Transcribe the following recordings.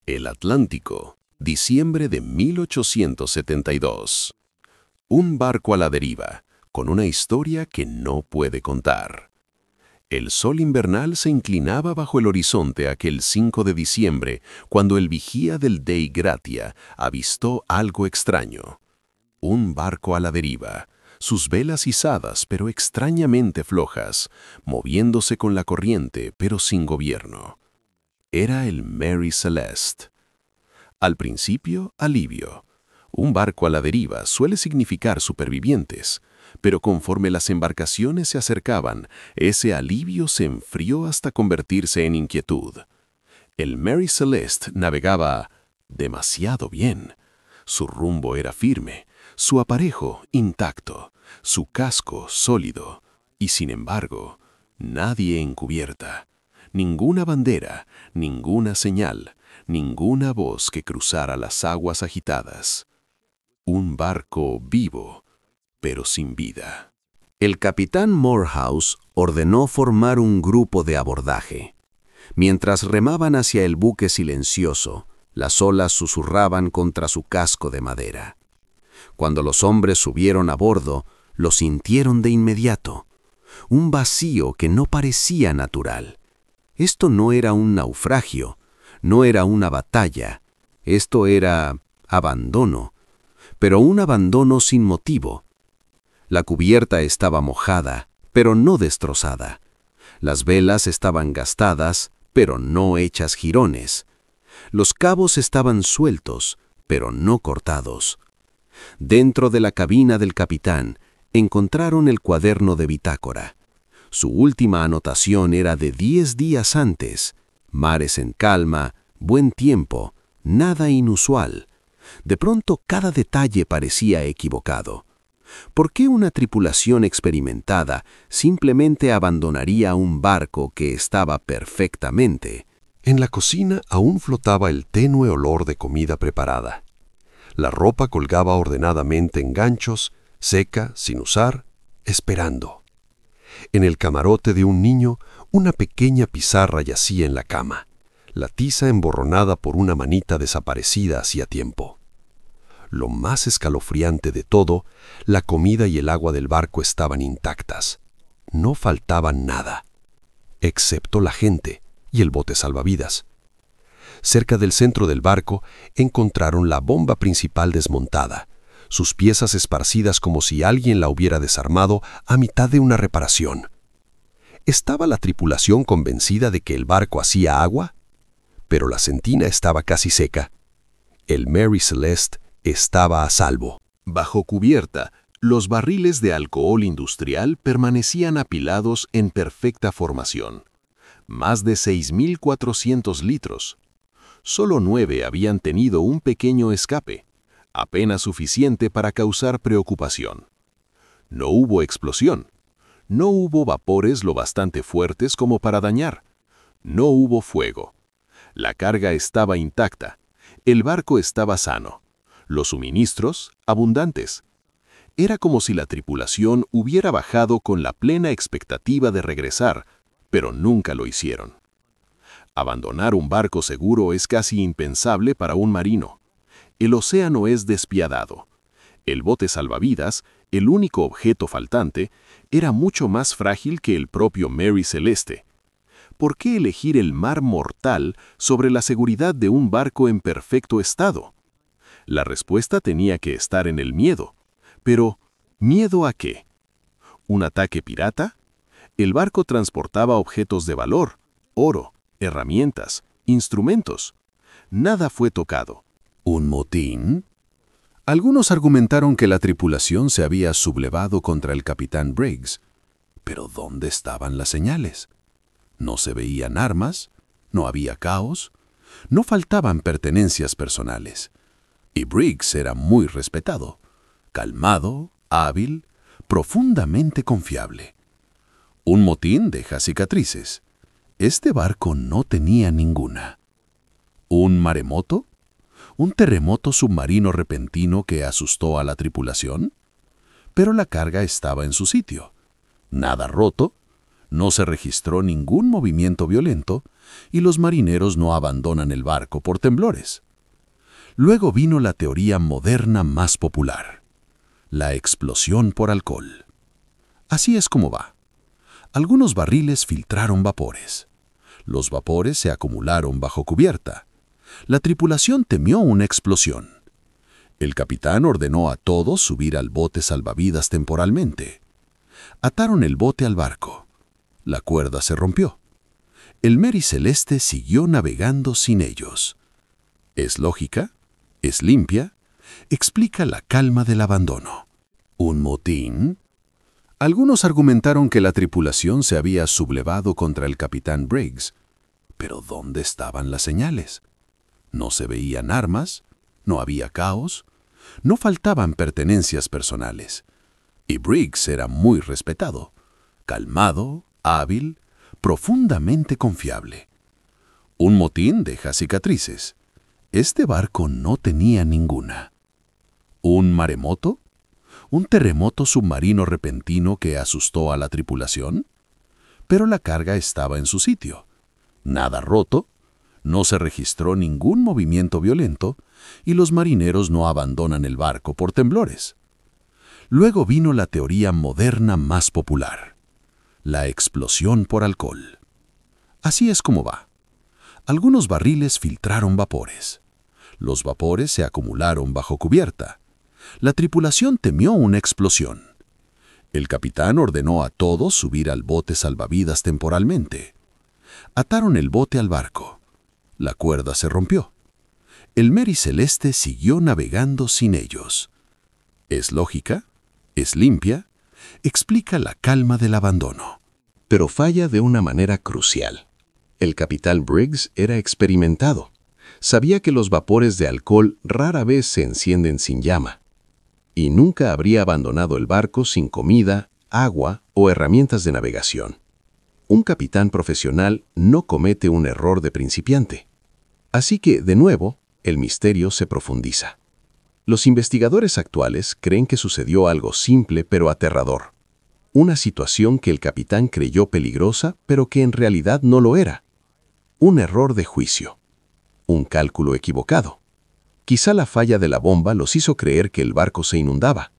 El Atlántico, diciembre de 1872. Un barco a la deriva, con una historia que no puede contar. El sol invernal se inclinaba bajo el horizonte aquel 5 de diciembre, cuando el vigía del Dei Gratia avistó algo extraño. Un barco a la deriva, sus velas izadas pero extrañamente flojas, moviéndose con la corriente pero sin gobierno. Era el Mary Celeste. Al principio, alivio. Un barco a la deriva suele significar supervivientes, pero conforme las embarcaciones se acercaban, ese alivio se enfrió hasta convertirse en inquietud. El Mary Celeste navegaba demasiado bien. Su rumbo era firme, su aparejo intacto, su casco sólido, y sin embargo, nadie en cubierta. Ninguna bandera, ninguna señal, ninguna voz que cruzara las aguas agitadas. Un barco vivo, pero sin vida. El capitán Morehouse ordenó formar un grupo de abordaje. Mientras remaban hacia el buque silencioso, las olas susurraban contra su casco de madera. Cuando los hombres subieron a bordo, lo sintieron de inmediato. Un vacío que no parecía natural. Esto no era un naufragio, no era una batalla, esto era abandono, pero un abandono sin motivo. La cubierta estaba mojada, pero no destrozada. Las velas estaban gastadas, pero no hechas jirones. Los cabos estaban sueltos, pero no cortados. Dentro de la cabina del capitán encontraron el cuaderno de bitácora. Su última anotación era de 10 días antes. Mares en calma, buen tiempo, nada inusual. De pronto cada detalle parecía equivocado. ¿Por qué una tripulación experimentada simplemente abandonaría un barco que estaba perfectamente? En la cocina aún flotaba el tenue olor de comida preparada. La ropa colgaba ordenadamente en ganchos, seca, sin usar, esperando. En el camarote de un niño, una pequeña pizarra yacía en la cama, la tiza emborronada por una manita desaparecida hacía tiempo. Lo más escalofriante de todo, la comida y el agua del barco estaban intactas. No faltaban nada, excepto la gente y el bote salvavidas. Cerca del centro del barco encontraron la bomba principal desmontada, sus piezas esparcidas como si alguien la hubiera desarmado a mitad de una reparación. ¿Estaba la tripulación convencida de que el barco hacía agua? Pero la sentina estaba casi seca. El Mary Celeste estaba a salvo. Bajo cubierta, los barriles de alcohol industrial permanecían apilados en perfecta formación. Más de 6.400 litros. Solo 9 habían tenido un pequeño escape, apenas suficiente para causar preocupación. No hubo explosión. No hubo vapores lo bastante fuertes como para dañar. No hubo fuego. La carga estaba intacta. El barco estaba sano. Los suministros, abundantes. Era como si la tripulación hubiera bajado con la plena expectativa de regresar, pero nunca lo hicieron. Abandonar un barco seguro es casi impensable para un marino. El océano es despiadado. El bote salvavidas, el único objeto faltante, era mucho más frágil que el propio Mary Celeste. ¿Por qué elegir el mar mortal sobre la seguridad de un barco en perfecto estado? La respuesta tenía que estar en el miedo. Pero, ¿miedo a qué? ¿Un ataque pirata? El barco transportaba objetos de valor, oro, herramientas, instrumentos. Nada fue tocado. ¿Un motín? Algunos argumentaron que la tripulación se había sublevado contra el capitán Briggs. Pero ¿dónde estaban las señales? No se veían armas, no había caos, no faltaban pertenencias personales. Y Briggs era muy respetado, calmado, hábil, profundamente confiable. Un motín deja cicatrices. Este barco no tenía ninguna. ¿Un maremoto? ¿Un terremoto submarino repentino que asustó a la tripulación? Pero la carga estaba en su sitio. Nada roto, No se registró ningún movimiento violento y los marineros no abandonan el barco por temblores. Luego vino la teoría moderna más popular, la explosión por alcohol. Así es como va. Algunos barriles filtraron vapores. Los vapores se acumularon bajo cubierta. La tripulación temió una explosión. El capitán ordenó a todos subir al bote salvavidas temporalmente. Ataron el bote al barco. La cuerda se rompió. El Mary Celeste siguió navegando sin ellos. ¿Es lógica? ¿Es limpia? Explica la calma del abandono. ¿Un motín? Algunos argumentaron que la tripulación se había sublevado contra el capitán Briggs. Pero ¿dónde estaban las señales? No se veían armas, no había caos, no faltaban pertenencias personales. Y Briggs era muy respetado, calmado, hábil, profundamente confiable. Un motín deja cicatrices. Este barco no tenía ninguna. ¿Un maremoto? ¿Un terremoto submarino repentino que asustó a la tripulación? Pero la carga estaba en su sitio. Nada roto, no se registró ningún movimiento violento y los marineros no abandonan el barco por temblores. Luego vino la teoría moderna más popular, la explosión por alcohol. Así es como va. Algunos barriles filtraron vapores. Los vapores se acumularon bajo cubierta. La tripulación temió una explosión. El capitán ordenó a todos subir al bote salvavidas temporalmente. Ataron el bote al barco. La cuerda se rompió. El Mary Celeste siguió navegando sin ellos. ¿Es lógica? ¿Es limpia? Explica la calma del abandono. Pero falla de una manera crucial. El capitán Briggs era experimentado. Sabía que los vapores de alcohol rara vez se encienden sin llama. Y nunca habría abandonado el barco sin comida, agua o herramientas de navegación. Un capitán profesional no comete un error de principiante. Así que, de nuevo, el misterio se profundiza. Los investigadores actuales creen que sucedió algo simple pero aterrador. Una situación que el capitán creyó peligrosa, pero que en realidad no lo era. Un error de juicio. Un cálculo equivocado. Quizá la falla de la bomba los hizo creer que el barco se inundaba.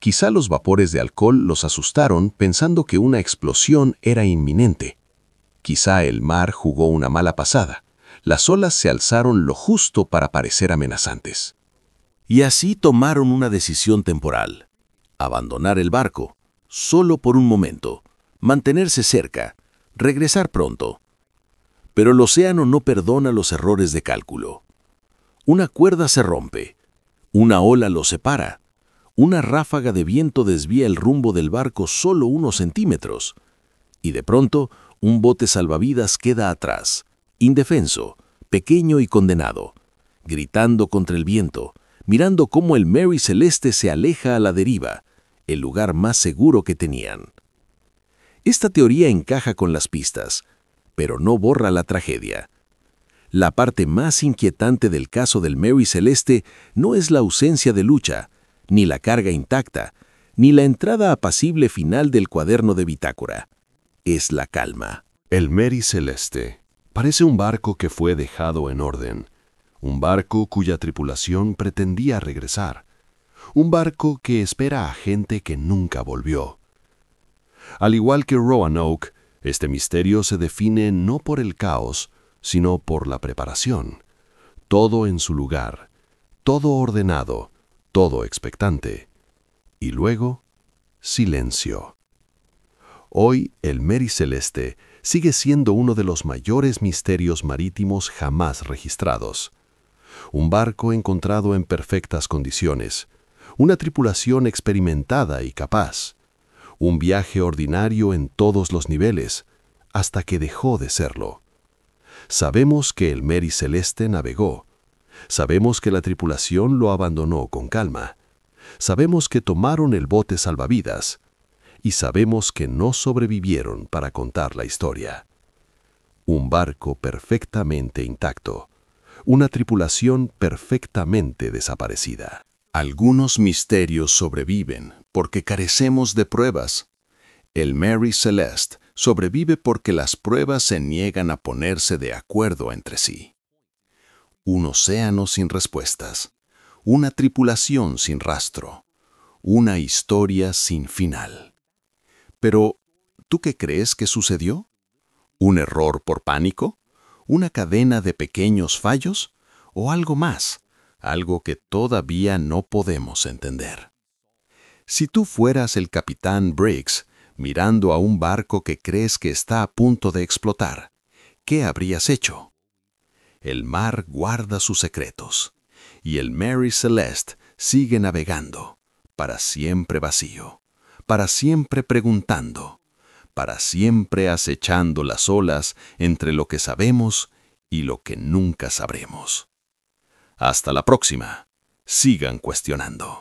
Quizá los vapores de alcohol los asustaron pensando que una explosión era inminente. Quizá el mar jugó una mala pasada. Las olas se alzaron lo justo para parecer amenazantes. Y así tomaron una decisión temporal. Abandonar el barco, solo por un momento, mantenerse cerca, regresar pronto. Pero el océano no perdona los errores de cálculo. Una cuerda se rompe, una ola lo separa, una ráfaga de viento desvía el rumbo del barco solo unos centímetros, y de pronto un bote salvavidas queda atrás, indefenso, pequeño y condenado, gritando contra el viento, mirando cómo el Mary Celeste se aleja a la deriva, el lugar más seguro que tenían. Esta teoría encaja con las pistas, pero no borra la tragedia. La parte más inquietante del caso del Mary Celeste no es la ausencia de lucha, ni la carga intacta, ni la entrada apacible final del cuaderno de bitácora. Es la calma. El Mary Celeste parece un barco que fue dejado en orden, un barco cuya tripulación pretendía regresar, un barco que espera a gente que nunca volvió. Al igual que Roanoke, este misterio se define no por el caos, sino por la preparación. Todo en su lugar, todo ordenado, todo expectante. Y luego, silencio. Hoy, el Mary Celeste sigue siendo uno de los mayores misterios marítimos jamás registrados. Un barco encontrado en perfectas condiciones, una tripulación experimentada y capaz, un viaje ordinario en todos los niveles, hasta que dejó de serlo. Sabemos que el Mary Celeste navegó. Sabemos que la tripulación lo abandonó con calma. Sabemos que tomaron el bote salvavidas. Y sabemos que no sobrevivieron para contar la historia. Un barco perfectamente intacto. Una tripulación perfectamente desaparecida. Algunos misterios sobreviven porque carecemos de pruebas. El Mary Celeste sobrevive porque las pruebas se niegan a ponerse de acuerdo entre sí. Un océano sin respuestas, una tripulación sin rastro, una historia sin final. Pero, ¿tú qué crees que sucedió? ¿Un error por pánico? ¿Una cadena de pequeños fallos? ¿O algo más? Algo que todavía no podemos entender. Si tú fueras el capitán Briggs, mirando a un barco que crees que está a punto de explotar, ¿qué habrías hecho? El mar guarda sus secretos, y el Mary Celeste sigue navegando, para siempre vacío, para siempre preguntando, para siempre acechando las olas entre lo que sabemos y lo que nunca sabremos. Hasta la próxima. Sigan cuestionando.